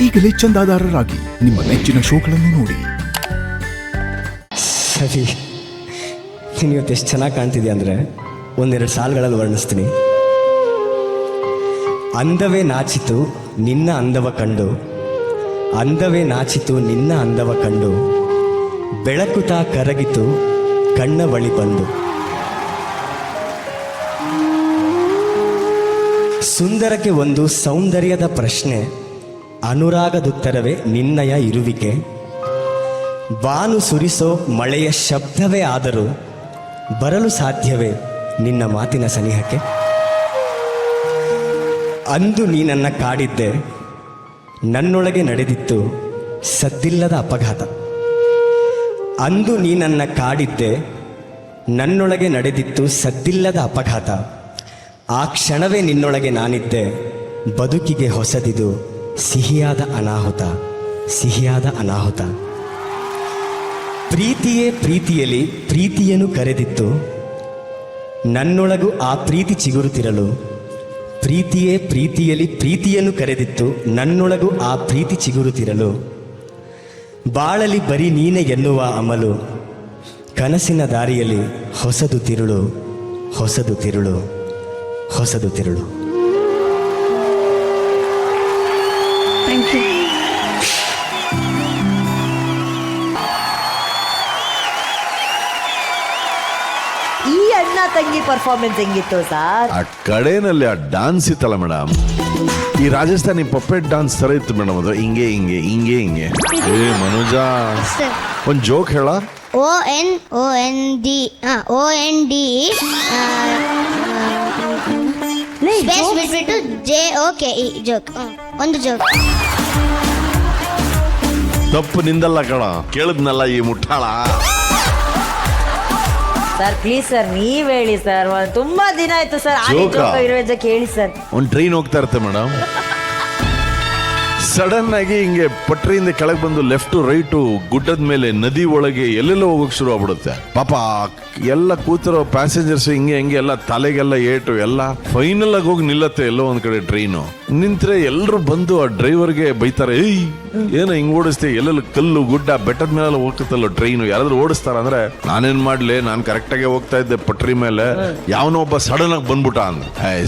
ಈಗಲೇ ಚಂದಾದಾರರಾಗಿ ನಿಮ್ಮ ನೆಚ್ಚಿನ ಶೋಗಳನ್ನು ನೋಡಿ. ಸರಿ, ನೀನು ಇವತ್ತು ಎಷ್ಟು ಚೆನ್ನಾಗಿ ಕಾಣ್ತಿದ್ಯಾ ಅಂದರೆ ಒಂದೆರಡು ಸಾಲುಗಳಲ್ಲಿ ವರ್ಣಿಸ್ತೀನಿ. ಅಂದವೇ ನಾಚಿತು ನಿನ್ನ ಅಂದವ ಕಂಡು, ಅಂದವೇ ನಾಚಿತು ನಿನ್ನ ಅಂದವ ಕಂಡು, ಬೆಳಕುತಾ ಕರಗಿತು ಕಣ್ಣ ಬಳಿ ಬಂದು. ಸುಂದರಕ್ಕೆ ಒಂದು ಸೌಂದರ್ಯದ ಪ್ರಶ್ನೆ, ಅನುರಾಗದುತ್ತರವೇ ನಿನ್ನಯ ಇರುವಿಕೆ. ಬಾನು ಸುರಿಸೋ ಮಳೆಯ ಶಬ್ದವೇ ಆದರೂ ಬರಲು ಸಾಧ್ಯವೇ ನಿನ್ನ ಮಾತಿನ ಸನಿಹಕ್ಕೆ. ಅಂದು ನೀ ನನ್ನ ಕಾಡಿದ್ದೆ, ನನ್ನೊಳಗೆ ನಡೆದಿತ್ತು ಸದ್ದಿಲ್ಲದ ಅಪಘಾತ. ಅಂದು ನೀ ನನ್ನ ಕಾಡಿದ್ದೆ, ನನ್ನೊಳಗೆ ನಡೆದಿತ್ತು ಸದ್ದಿಲ್ಲದ ಅಪಘಾತ. ಆ ಕ್ಷಣವೇ ನಿನ್ನೊಳಗೆ ನಾನಿದ್ದೆ, ಬದುಕಿಗೆ ಹೊಸದಿದು ಸಿಹಿಯಾದ ಅನಾಹುತ, ಸಿಹಿಯಾದ ಅನಾಹುತ. ಪ್ರೀತಿಯೇ ಪ್ರೀತಿಯಲ್ಲಿ ಪ್ರೀತಿಯನ್ನು ಕರೆದಿತ್ತು, ನನ್ನೊಳಗೂ ಆ ಪ್ರೀತಿ ಚಿಗುರುತ್ತಿರಲು. ಪ್ರೀತಿಯೇ ಪ್ರೀತಿಯಲ್ಲಿ ಪ್ರೀತಿಯನ್ನು ಕರೆದಿತ್ತು, ನನ್ನೊಳಗೂ ಆ ಪ್ರೀತಿ ಚಿಗುರುತ್ತಿರಲು. ಬಾಳಲಿ ಬರೀ ನೀನೆ ಎನ್ನುವ ಅಮಲು, ಕನಸಿನ ದಾರಿಯಲ್ಲಿ ಹೊಸದು ತಿರುಳು, ಹೊಸದು ತಿರುಳು, ಹೊಸದು ತಿರುಳು. Thank you. ಈ ಅಣ್ಣ ತಂಗಿ ಪರ್ಫಾರ್ಮೆನ್ಸ್ ಹೆಂಗಿತ್ತು ಸರ್? ಆ ಕಡೆನಲ್ಲಿ ಆ ಡಾನ್ಸ್ ಇತ್ತಲ್ಲ ಮೇಡಮ್, ಈ ರಾಜಸ್ಥಾನಿ ಪಪ್ಪೆಟ್ ಡಾನ್ಸ್ ತರ ಇತ್ತು ಮೇಡಮ್. ಅದು ಹಿಂಗೆ ಹಿಂಗೆ ಹಿಂಗೆ ಹಿಂಗೆ. ಏ ಮನೋಜ, ಒಂದ್ ಜೋಕ್ ಹೇಳ. OND ಸ್ಪೇಸ್ ಬಿಟ್ಬಿಟ್ಟು JOKE ಜೋಕ್. ಒಂದು ಜೋಕ್. ತಪ್ಪು ನಿಂದಲ್ಲ ಕಣ, ಕೇಳಿದ್ನಲ್ಲ ಈ ಮುಟ್ಟಾಳ. ಸರ್ ಪ್ಲೀಸ್ ಸರ್ ನೀವ್ ಹೇಳಿ ಸರ್, ತುಂಬಾ ದಿನ ಆಯ್ತು ಸರ್ ಹೇಳಿ ಸರ್. ಒಂದ್ ಟ್ರೈನ್ ಹೋಗ್ತಾ ಇರುತ್ತೆ ಮೇಡಮ್, ಸಡನ್ ಆಗಿ ಹಿಂಗೆ ಪಟ್ರಿಯಿಂದ ಕೆಳಗೆ ಬಂದು ಲೆಫ್ಟ್ ರೈಟು ಗುಡ್ಡದ ಮೇಲೆ ನದಿ ಒಳಗೆ ಎಲ್ಲೆಲ್ಲ ಹೋಗಕ್ ಶುರು ಆಗ್ಬಿಡುತ್ತೆ. ಪಾಪ ಎಲ್ಲ ಕೂತಿರೋ ಪ್ಯಾಸೆಂಜರ್ಸ್ ಹಿಂಗೆ ಹಿಂಗೆ ಎಲ್ಲ ತಲೆಗೆಲ್ಲ ಏಟು ಎಲ್ಲ ಫೈನಲ್ ಆಗಿ ಹೋಗಿ ನಿಲ್ಲತ್ತೆ ಎಲ್ಲೋ ಒಂದ್ ಕಡೆ ಟ್ರೈನು. ನಿಂತ್ರೆ ಎಲ್ರು ಬಂದು ಆ ಡ್ರೈವರ್ಗೆ ಬೈತಾರೆ, ಏಯ್ ಏನೋ ಹಿಂಗ್ ಓಡಿಸ್ತೀವಿ, ಎಲ್ಲೆಲ್ಲ ಕಲ್ಲು ಗುಡ್ಡ ಬೆಟ್ಟದ ಮೇಲೆ ಹೋಗ್ತಲ್ಲ ಟ್ರೈನು, ಯಾರಾದ್ರೂ ಓಡಿಸ್ತಾರ ಅಂದ್ರೆ ನಾನೇನ್ ಮಾಡ್ಲಿ, ನಾನ್ ಕರೆಕ್ಟ್ ಆಗಿ ಹೋಗ್ತಾ ಇದ್ದೆ ಪಟ್ರಿ ಮೇಲೆ, ಯಾವನೋ ಒಬ್ಬ ಸಡನ್ ಆಗಿ ಬಂದ್ಬಿಟ್ಟ ಅಂದ.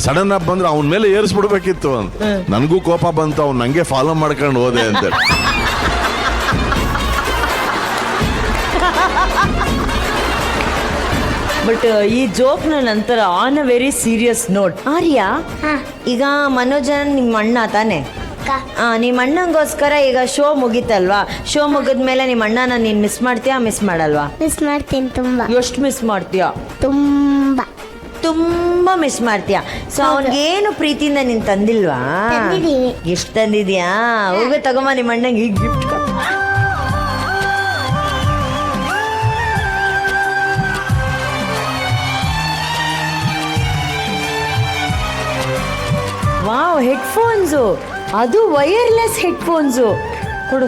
ಸಡನ್ ಆಗಿ ಬಂದ್ರೆ ಅವನ ಮೇಲೆ ಏರಿಸ್ಬಿಡ್ಬೇಕಿತ್ತು ಅಂತ. ನನ್ಗೂ ಕೋಪ ಬಂತು, ಅವ್ನು ನಂಗೆ ಫಾಲೋ ಮಾಡ್ಕೊಂಡು ಹೋದೆ ಅಂತ. ಬಟ್ ಈ ಜೋಕ್ ನಂತರ on a very serious note, Arya ಈಗ ಮನೋಜನ್ ನಿಮ್ಮ ಅಣ್ಣ ತಾನೆ, ನಿಮ್ಮ ಅಣ್ಣಂಗೋಸ್ಕರ ಈಗ ಶೋ ಮುಗಿತಲ್ವಾ, ಶೋ ಮುಗಿದ್ಮೇಲೆ ನಿಮ್ಮ ಅಣ್ಣನ ನೀನ್ ಮಿಸ್ ಮಾಡ್ತೀಯಾ ಮಿಸ್ ಮಾಡಲ್ವಾ? ಮಿಸ್ ಮಾಡ್ತೀನಿ ತುಂಬಾ. ಎಷ್ಟು ಮಿಸ್ ಮಾಡ್ತೀಯಾ? ತುಂಬಾ ತುಂಬಾ ಮಿಸ್ ಮಾಡ್ತೀಯಾ? ಸೊ ಅವನ್ಗೇನು ಪ್ರೀತಿಯಿಂದ ನೀನ್ ತಂದಿಲ್ವಾ? ಎಷ್ಟು ತಂದಿದ್ಯಾ? ಹೋಗಿ ತಗೊಂಬ ನಿಮ್ಮ ಅಣ್ಣಂಗೆ ಈಗ ಗಿಫ್ಟ್. ವಾವ್, ಹೆಡ್ಫೋನ್ಸು, ಅದು ವೈರ್ಲೆಸ್ ಹೆಡ್ಫೋನ್ಸು ಕೊಡು.